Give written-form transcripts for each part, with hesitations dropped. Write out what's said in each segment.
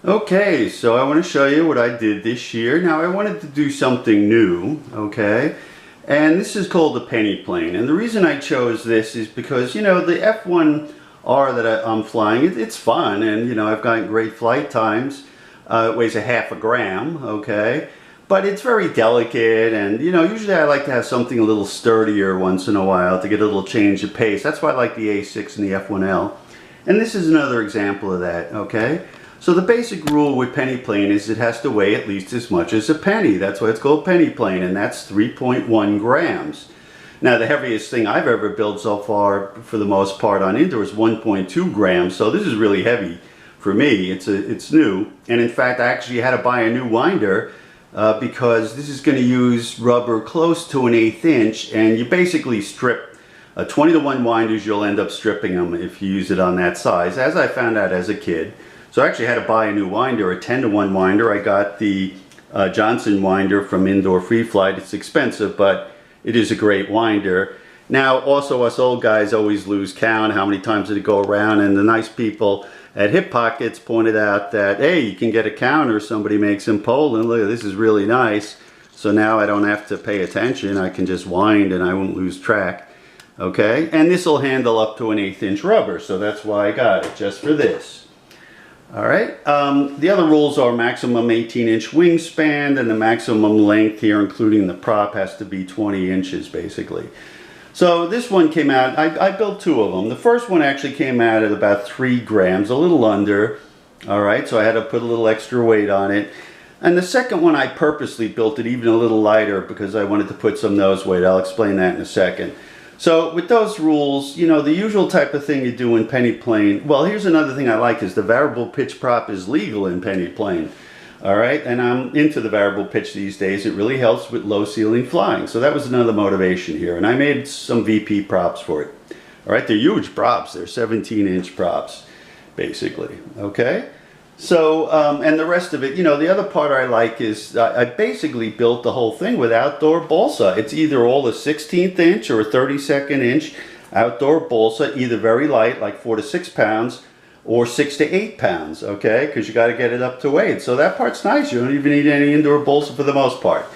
Okay, so I want to show you what I did this year. Now I wanted to do something new, okay? And this is called the Pennyplane. And the reason I chose this is because, the F1R that I'm flying, it's fun, and, I've gotten great flight times. It weighs a half a gram, okay? But it's very delicate, and, usually I like to have something a little sturdier once in a while to get a little change of pace. That's why I like the A6 and the F1L. And this is another example of that, okay? So the basic rule with Pennyplane is it has to weigh at least as much as a penny. That's why it's called Pennyplane, and that's 3.1 grams. Now the heaviest thing I've ever built so far, for the most part on indoor, is 1.2 grams. So this is really heavy for me. It's new, and in fact I actually had to buy a new winder because this is going to use rubber close to an 1/8 inch, and you basically strip 20-to-1 winders. You'll end up stripping them if you use it on that size, as I found out as a kid. So I actually had to buy a new winder, a 10-to-1 winder. I got the Johnson winder from Indoor Free Flight. It's expensive, but it is a great winder. Now, also, us old guys always lose count how many times did it go around, and the nice people at Hip Pockets pointed out that, hey, you can get a counter somebody makes in Poland. Look, this is really nice. So now I don't have to pay attention. I can just wind and I won't lose track. Okay, and this will handle up to an 1/8 inch rubber, so that's why I got it, just for this. All right, the other rules are maximum 18-inch wingspan, and the maximum length here, including the prop, has to be 20 inches basically. So this one came out, I built two of them. The first one actually came out at about 3 grams, a little under. All right, so I had to put a little extra weight on it. And the second one, I purposely built it even a little lighter because I wanted to put some nose weight. I'll explain that in a second. So with those rules, the usual type of thing you do in Pennyplane. Well, here's another thing I like is the variable pitch prop is legal in Pennyplane. All right, and I'm into the variable pitch these days. It really helps with low ceiling flying. So that was another motivation here. And I made some VP props for it. All right, they're huge props. They're 17-inch props, basically. Okay. So, and the rest of it, the other part I like is I basically built the whole thing with outdoor balsa. It's either all a 16th inch or a 32nd inch outdoor balsa, either very light, like 4 to 6 pounds, or 6 to 8 pounds, okay? Because you got to get it up to weight. So that part's nice. You don't even need any indoor balsa for the most part,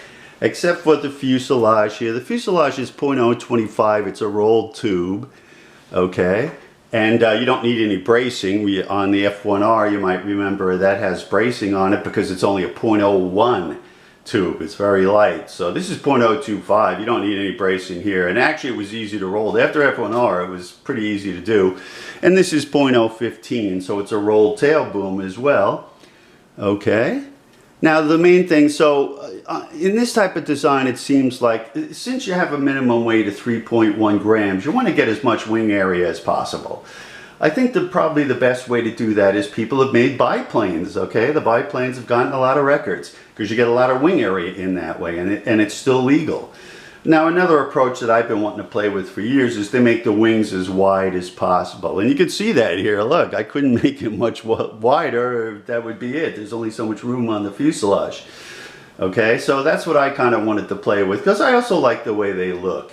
except for the fuselage here. The fuselage is .025. It's a rolled tube, okay? And you don't need any bracing. On the F1R, you might remember that has bracing on it because it's only a .01 tube. It's very light. So this is .025. You don't need any bracing here. And actually it was easy to roll. After F1R, it was pretty easy to do. And this is .015, so it's a rolled tail boom as well. Okay. Now the main thing, so in this type of design, it seems like since you have a minimum weight of 3.1 grams, you want to get as much wing area as possible. I think that probably the best way to do that is people have made biplanes, okay? The biplanes have gotten a lot of records because you get a lot of wing area in that way, and it's still legal. Now another approach that I've been wanting to play with for years is to make the wings as wide as possible. And you can see that here. Look, I couldn't make it much wider. That would be it. There's only so much room on the fuselage. Okay, so that's what I kind of wanted to play with because I also like the way they look.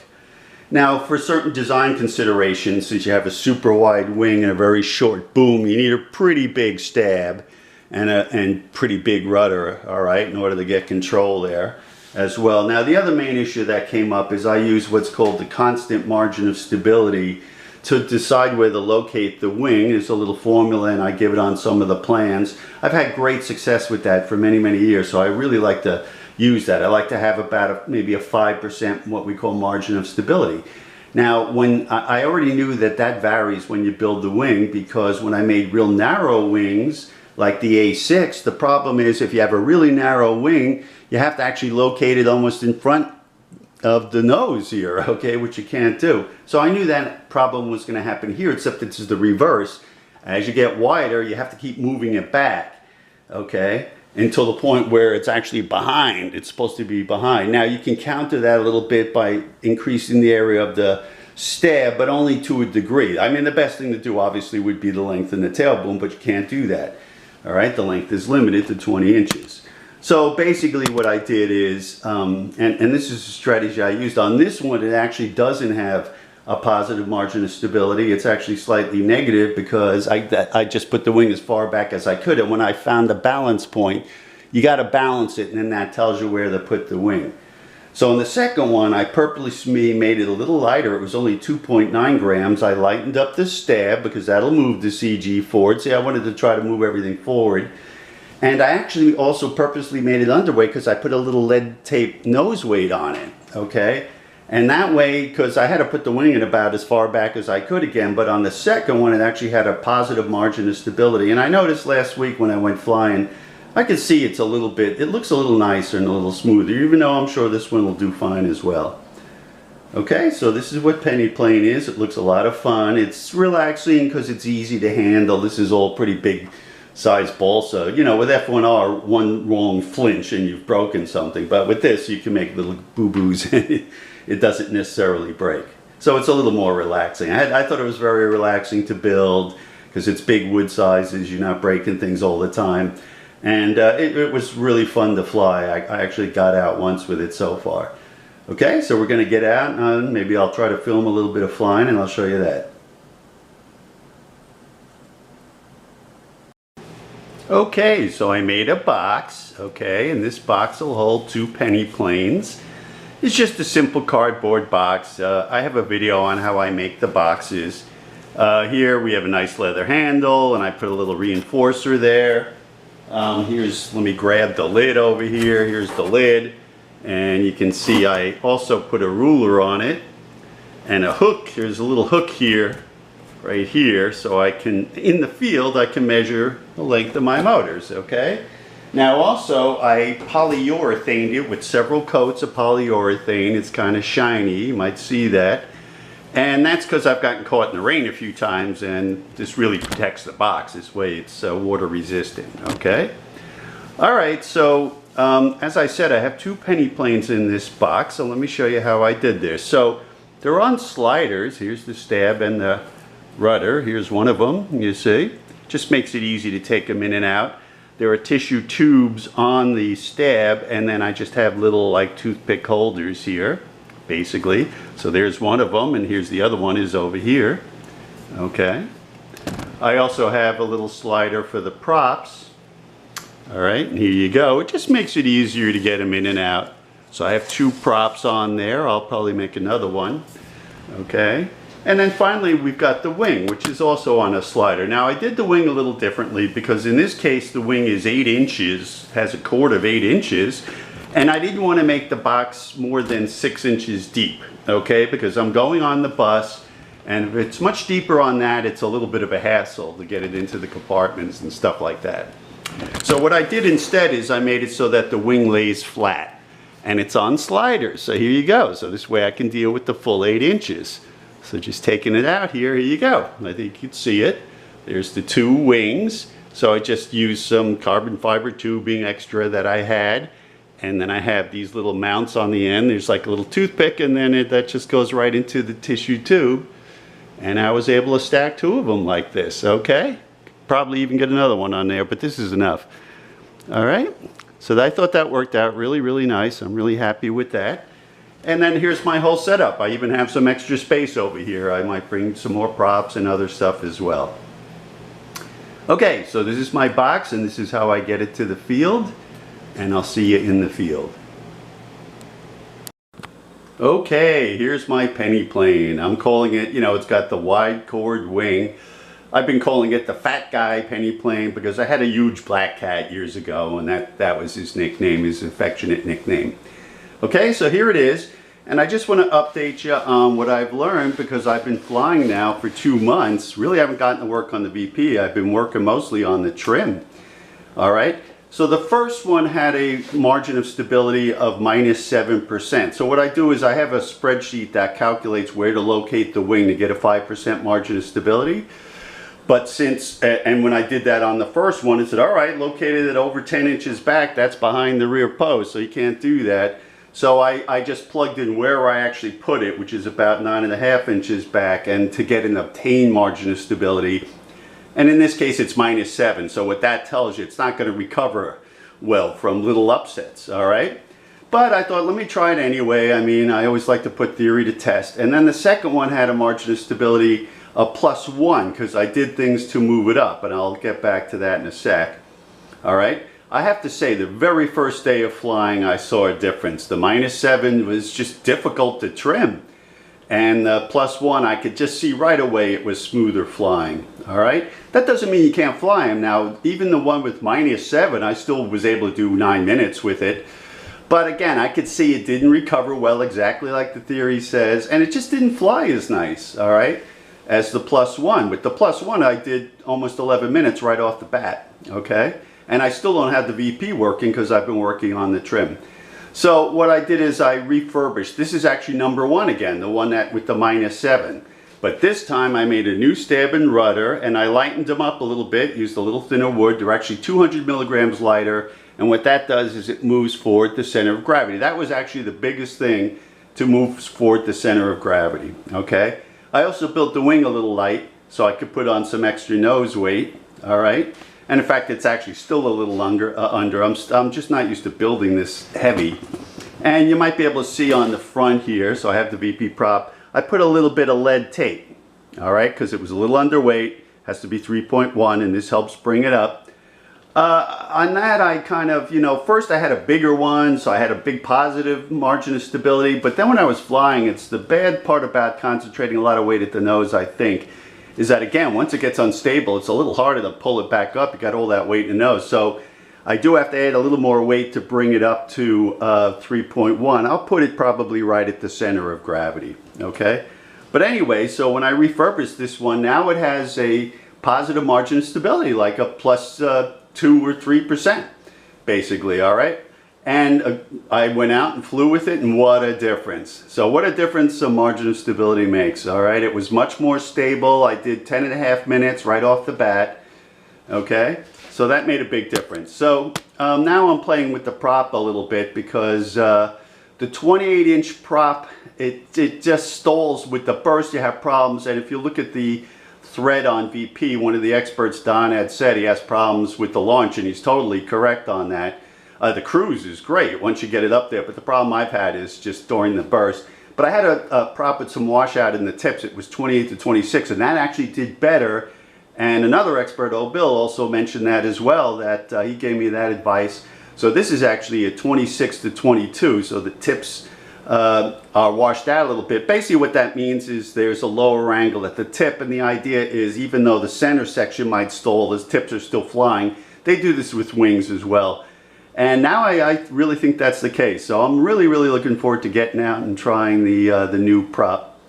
Now for certain design considerations, since you have a super wide wing and a very short boom, you need a pretty big stab and pretty big rudder, all right, in order to get control there as well. Now the other main issue that came up is I use what's called the constant margin of stability to decide where to locate the wing. There's a little formula and I give it on some of the plans. I've had great success with that for many, many years, so I really like to use that. I like to have about maybe a 5% what we call margin of stability. Now when I already knew that varies when you build the wing, because when I made real narrow wings like the A6, the problem is if you have a really narrow wing, you have to actually locate it almost in front of the nose here, okay, which you can't do. So I knew that problem was going to happen here, except it's the reverse. As you get wider, you have to keep moving it back, okay, until the point where it's actually behind. It's supposed to be behind. Now you can counter that a little bit by increasing the area of the stab, but only to a degree. I mean, the best thing to do obviously would be the length in the tail boom, but you can't do that. All right, the length is limited to 20 inches. So basically what I did is, and this is a strategy I used on this one, it actually doesn't have a positive margin of stability. It's actually slightly negative because I just put the wing as far back as I could, and when I found the balance point, you got to balance it, and then that tells you where to put the wing. So in the second one, I purposely made it a little lighter. It was only 2.9 grams. I lightened up the stab because that'll move the CG forward. See, I wanted to try to move everything forward. And I actually also purposely made it underweight because I put a little lead tape nose weight on it, okay? And that way, because I had to put the wing in about as far back as I could again, but on the second one, it actually had a positive margin of stability. And I noticed last week when I went flying, I can see it's a little bit, it looks a little nicer and a little smoother, even though I'm sure this one will do fine as well. Okay, so this is what Pennyplane is. It looks a lot of fun. It's relaxing because it's easy to handle. This is all pretty big size balsa. You know, with F1R, one wrong flinch and you've broken something. But with this, you can make little boo-boos and it doesn't necessarily break. So it's a little more relaxing. I thought it was very relaxing to build because it's big wood sizes. You're not breaking things all the time. And it was really fun to fly. I actually got out once with it so far. Okay, so we're going to get out and maybe I'll try to film a little bit of flying and I'll show you that. Okay, so I made a box, okay, and this box will hold 2 Pennyplanes. It's just a simple cardboard box. I have a video on how I make the boxes. Here we have a nice leather handle and I put a little reinforcer there. Let me grab the lid over here. Here's the lid. And you can see I also put a ruler on it and a hook. There's a little hook here, right here, so I can, in the field, I can measure the length of my motors, okay? Now also, I polyurethaned it with several coats of polyurethane. It's kind of shiny, you might see that. And that's because I've gotten caught in the rain a few times and this really protects the box. This way it's water resistant, okay? All right, so as I said, I have 2 Pennyplanes in this box, so let me show you how I did this. So they're on sliders. Here's the stab and the rudder. Here's one of them, you see. Just makes it easy to take them in and out. There are tissue tubes on the stab, and then I just have little like toothpick holders here, basically. So there's one of them, and here's the other one is over here. Okay. I also have a little slider for the props. All right, and here you go. It just makes it easier to get them in and out. So I have 2 props on there. I'll probably make another one. Okay. And then finally we've got the wing, which is also on a slider. Now I did the wing a little differently because in this case the wing is 8 inches, has a chord of 8 inches. And I didn't want to make the box more than 6 inches deep, okay? Because I'm going on the bus, and if it's much deeper on that, it's a little bit of a hassle to get it into the compartments and stuff like that. So what I did instead is I made it so that the wing lays flat, and it's on sliders. So here you go. So this way I can deal with the full 8 inches. So just taking it out here you go. I think you can see it. There's the 2 wings. So I just used some carbon fiber tubing extra that I had. And then I have these little mounts on the end. There's like a little toothpick, and then that just goes right into the tissue tube. And I was able to stack 2 of them like this, okay? Probably even get another one on there, but this is enough. All right, so I thought that worked out really, really nice. I'm really happy with that. And then here's my whole setup. I even have some extra space over here. I might bring some more props and other stuff as well. Okay, so this is my box, and this is how I get it to the field. And I'll see you in the field. Okay, here's my Pennyplane. I'm calling it, you know, it's got the wide chord wing. I've been calling it the fat guy Pennyplane because I had a huge black cat years ago, and that was his nickname, his affectionate nickname. Okay, so here it is, and I just want to update you on what I've learned because I've been flying now for 2 months. Really haven't gotten to work on the VP. I've been working mostly on the trim. All right. So the first one had a margin of stability of -7%. So what I do is I have a spreadsheet that calculates where to locate the wing to get a 5% margin of stability. But since, and when I did that on the first one, it said, all right, located it over 10 inches back, that's behind the rear post, so you can't do that. So I just plugged in where I actually put it, which is about 9.5 inches back, and to get an obtained margin of stability. And in this case, it's -7. So what that tells you, it's not going to recover well from little upsets, all right? But I thought, let me try it anyway. I mean, I always like to put theory to test. And then the second one had a margin of stability of +1 because I did things to move it up, and I'll get back to that in a sec. All right. I have to say, the very first day of flying, I saw a difference. The -7 was just difficult to trim. And the +1, I could just see right away it was smoother flying. All right. That doesn't mean you can't fly them. Now, even the one with -7, I still was able to do 9 minutes with it. But again, I could see it didn't recover well, exactly like the theory says, and it just didn't fly as nice, all right, as the +1. With the +1, I did almost 11 minutes right off the bat, okay? And I still don't have the VP working because I've been working on the trim. So what I did is I refurbished. This is actually number 1 again, the one that with the -7. But this time I made a new stab and rudder, and I lightened them up a little bit, used a little thinner wood. They're actually 200 milligrams lighter. And what that does is it moves forward the center of gravity. That was actually the biggest thing to move forward the center of gravity, okay? I also built the wing a little light so I could put on some extra nose weight, all right? And in fact, it's actually still a little under. I'm just not used to building this heavy. And you might be able to see on the front here, so I have the VP prop, I put a little bit of lead tape, all right? Because it was a little underweight, has to be 3.1, and this helps bring it up. On that, I kind of, you know, first I had a bigger one, so I had a big positive margin of stability, but then when I was flying, it's the bad part about concentrating a lot of weight at the nose, I think, is that again, once it gets unstable, it's a little harder to pull it back up. You got all that weight in the nose, so I do have to add a little more weight to bring it up to 3.1. I'll put it probably right at the center of gravity, okay? But anyway, so when I refurbished this one, now it has a positive margin of stability, like a +2 or 3%, basically, all right? And I went out and flew with it, and what a difference. So what a difference a margin of stability makes, all right? It was much more stable. I did 10.5 minutes right off the bat, okay? So that made a big difference. So now I'm playing with the prop a little bit because the 28-inch prop, it just stalls with the burst. You have problems, and if you look at the thread on VP, one of the experts, Don, had said he has problems with the launch, and he's totally correct on that. The cruise is great once you get it up there, but the problem I've had is just during the burst. But I had a prop with some washout in the tips. It was 28 to 26, and that actually did better. And another expert, Bill, also mentioned that as well, that he gave me that advice. So this is actually a 26 to 22, so the tips are washed out a little bit. Basically what that means is there's a lower angle at the tip, and the idea is even though the center section might stall, the tips are still flying. They do this with wings as well. And now I really think that's the case. So I'm really looking forward to getting out and trying the new prop.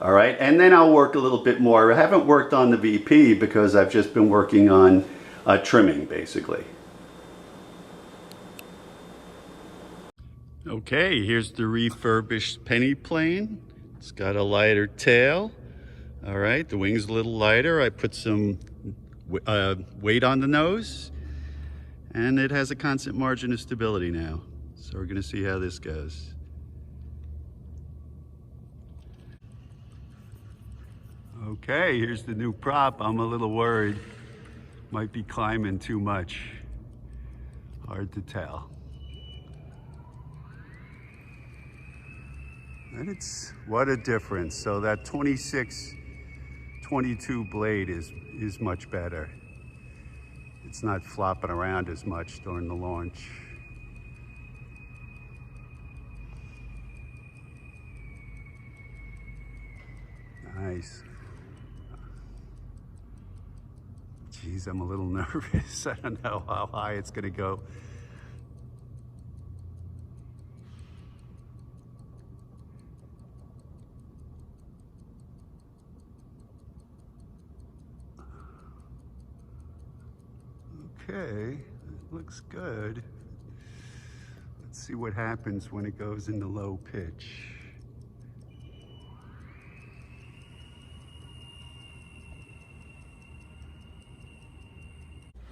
All right, and then I'll work a little bit more. I haven't worked on the VP because I've just been working on trimming, basically. Okay, here's the refurbished Pennyplane. It's got a lighter tail. All right, the wing's a little lighter. I put some weight on the nose, and it has a constant margin of stability now. So we're gonna see how this goes. Okay, here's the new prop. I'm a little worried. Might be climbing too much. Hard to tell. And it's, what a difference. So that 26-22 blade is much better. It's not flopping around as much during the launch. Nice. Geez, I'm a little nervous. I don't know how high it's gonna go. Okay, it looks good. Let's see what happens when it goes into low pitch.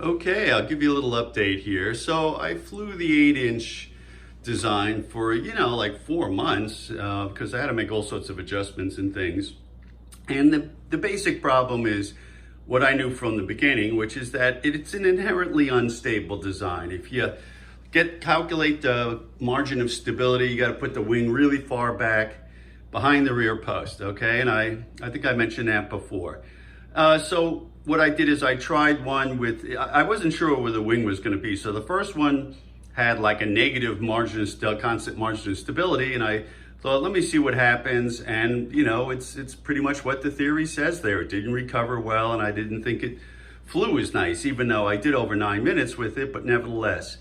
Okay, I'll give you a little update here. So I flew the 8-inch design for, you know, like 4 months because I had to make all sorts of adjustments and things. And the basic problem is what I knew from the beginning, which is that it's an inherently unstable design. If you calculate the margin of stability. You got to put the wing really far back behind the rear post, okay? And I think I mentioned that before. So what I did is I tried one with, I wasn't sure where the wing was going to be. So the first one had like a negative constant margin of stability, and I thought, let me see what happens. And you know, it's pretty much what the theory says there. It didn't recover well, and I didn't think it flew as nice, even though I did over 9 minutes with it, but nevertheless.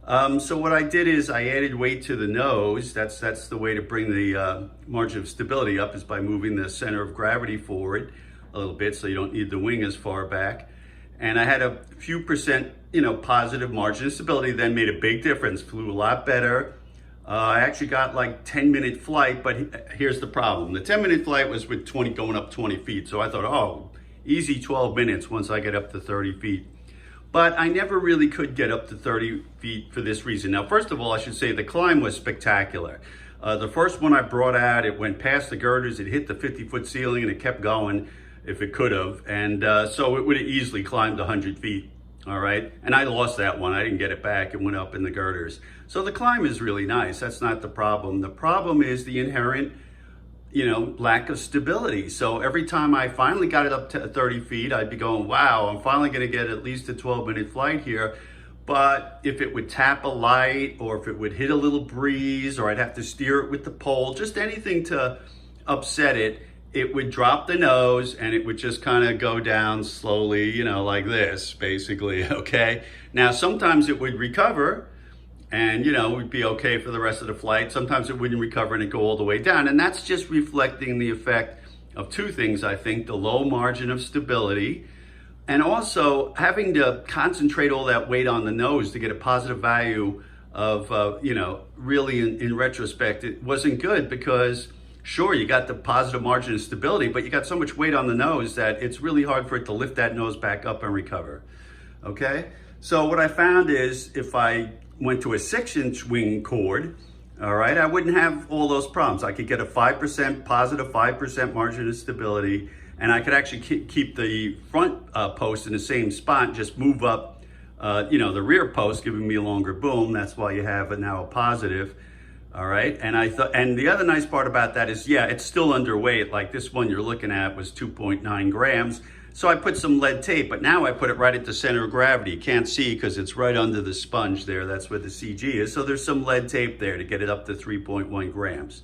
So what I did is I added weight to the nose. That's the way to bring the margin of stability up, is by moving the center of gravity forward a little bit, so you don't need the wing as far back. And I had a few percent, positive margin of stability. Then made a big difference. Flew a lot better. I actually got like 10-minute flight, but here's the problem. The 10-minute flight was with going up 20 feet. So I thought, oh, easy 12 minutes once I get up to 30 feet. But I never really could get up to 30 feet for this reason. Now, first of all, I should say the climb was spectacular. The first one I brought out, it went past the girders, it hit the 50-foot ceiling, and it kept going if it could have. And so it would have easily climbed 100 feet, all right? And I lost that one. I didn't get it back. It went up in the girders. So the climb is really nice. That's not the problem. The problem is the inherent, lack of stability. So every time I finally got it up to 30 feet, I'd be going, wow, I'm finally going to get at least a 12-minute flight here. But if it would tap a light, or if it would hit a little breeze, or I'd have to steer it with the pole, just anything to upset it, it would drop the nose and it would just kind of go down slowly, like this, basically, okay? Now, sometimes it would recover and, we'd be okay for the rest of the flight. Sometimes it wouldn't recover and it'd go all the way down. And that's just reflecting the effect of two things, I think: the low margin of stability, and also having to concentrate all that weight on the nose to get a positive value of, really in retrospect, it wasn't good, because sure, you got the positive margin of stability, but you got so much weight on the nose that it's really hard for it to lift that nose back up and recover, okay? So what I found is if I went to a 6-inch wing chord, all right, I wouldn't have all those problems. I could get a 5%, positive 5% margin of stability, and I could actually keep the front post in the same spot, just move up, the rear post, giving me a longer boom. That's why you have now a positive. All right, and the other nice part about that is, yeah, it's still underweight. Like this one you're looking at was 2.9 grams. So I put some lead tape, but now I put it right at the center of gravity. You can't see because it's right under the sponge there. That's where the CG is. So there's some lead tape there to get it up to 3.1 grams.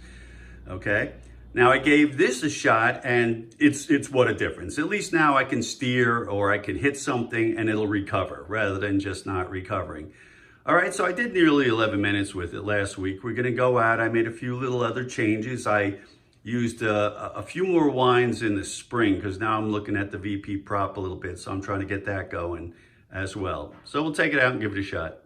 Okay, now I gave this a shot, and it's what a difference. At least now I can steer, or I can hit something and it'll recover rather than just not recovering. All right, so I did nearly 11 minutes with it last week. We're gonna go out. I made a few little other changes. I used a few more winds in the spring, because now I'm looking at the VP prop a little bit, so I'm trying to get that going as well. So we'll take it out and give it a shot.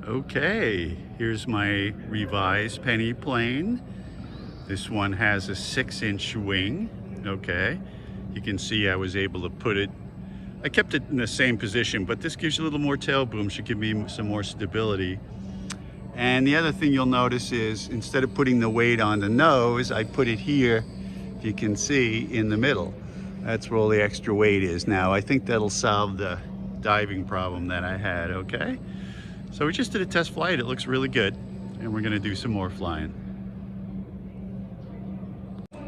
Okay, here's my revised Pennyplane. This one has a 6-inch wing, okay? You can see I was able to put it, I kept it in the same position, but this gives you a little more tail boom, should give me some more stability. And the other thing you'll notice is, instead of putting the weight on the nose, I put it here, if you can see, in the middle. That's where all the extra weight is. Now, I think that'll solve the diving problem that I had, okay? So we just did a test flight. It looks really good, and we're gonna do some more flying.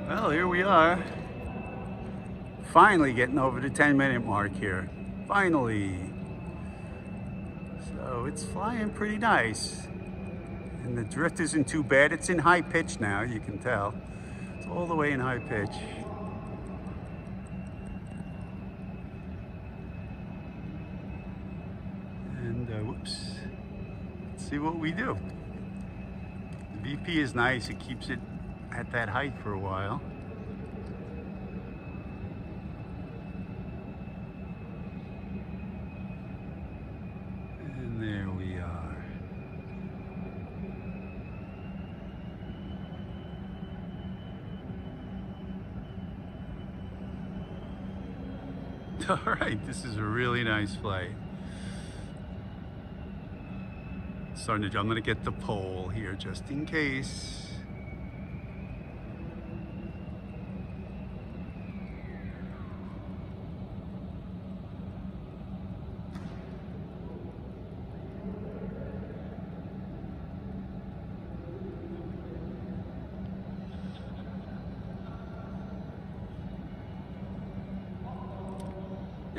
Well, here we are. Finally getting over the 10-minute mark here. Finally. So it's flying pretty nice. And the drift isn't too bad. It's in high pitch now, you can tell. It's all the way in high pitch. And whoops. Let's see what we do. The VP is nice. It keeps it at that height for a while. And there we are. All right, this is a really nice flight. Starting to, I'm gonna get the pole here just in case.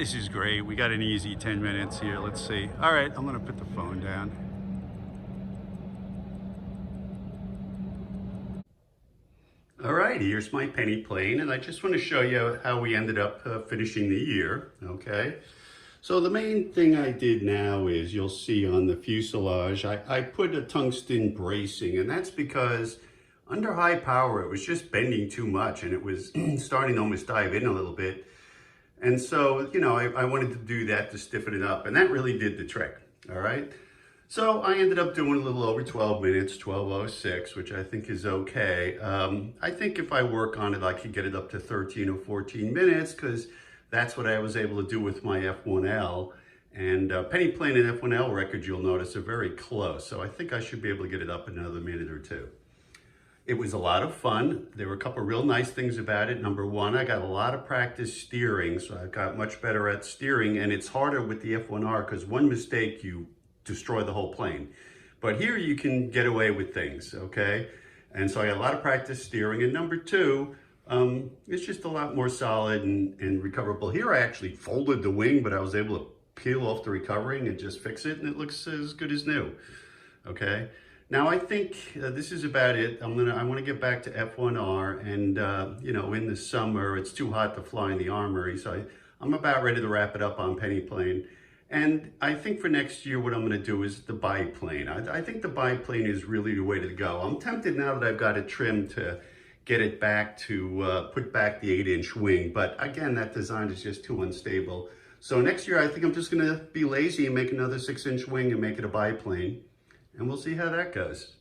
This is great. We got an easy 10 minutes here. Let's see. All right, I'm gonna put the phone down. All right, here's my Pennyplane, and I just want to show you how we ended up finishing the year, okay? So the main thing I did now is, you'll see on the fuselage, I put a tungsten bracing, and that's because under high power, it was just bending too much, and it was starting to almost dive in a little bit. And so, you know, I wanted to do that to stiffen it up, and that really did the trick, all right? So I ended up doing a little over 12 minutes, 12:06, which I think is okay. I think if I work on it, I could get it up to 13 or 14 minutes, because that's what I was able to do with my F1L. And Pennyplane and F1L records, you'll notice, are very close. So I think I should be able to get it up in another minute or two. It was a lot of fun. There were a couple of real nice things about it. Number one, I got a lot of practice steering, so I got much better at steering, and it's harder with the F1R because one mistake, you destroy the whole plane. But here you can get away with things, okay? And so I got a lot of practice steering. And number two, it's just a lot more solid and recoverable. Here I actually folded the wing, but I was able to peel off the recovering and just fix it, and it looks as good as new, okay? Now I think this is about it. I want to get back to F1R, and you know, in the summer it's too hot to fly in the Armory, so I'm about ready to wrap it up on Pennyplane. And I think for next year, what I'm going to do is the biplane. I think the biplane is really the way to go. I'm tempted now that I've got it trimmed to get it back to put back the 8-inch wing, but again, that design is just too unstable. So next year, I think I'm just going to be lazy and make another 6-inch wing and make it a biplane. And we'll see how that goes.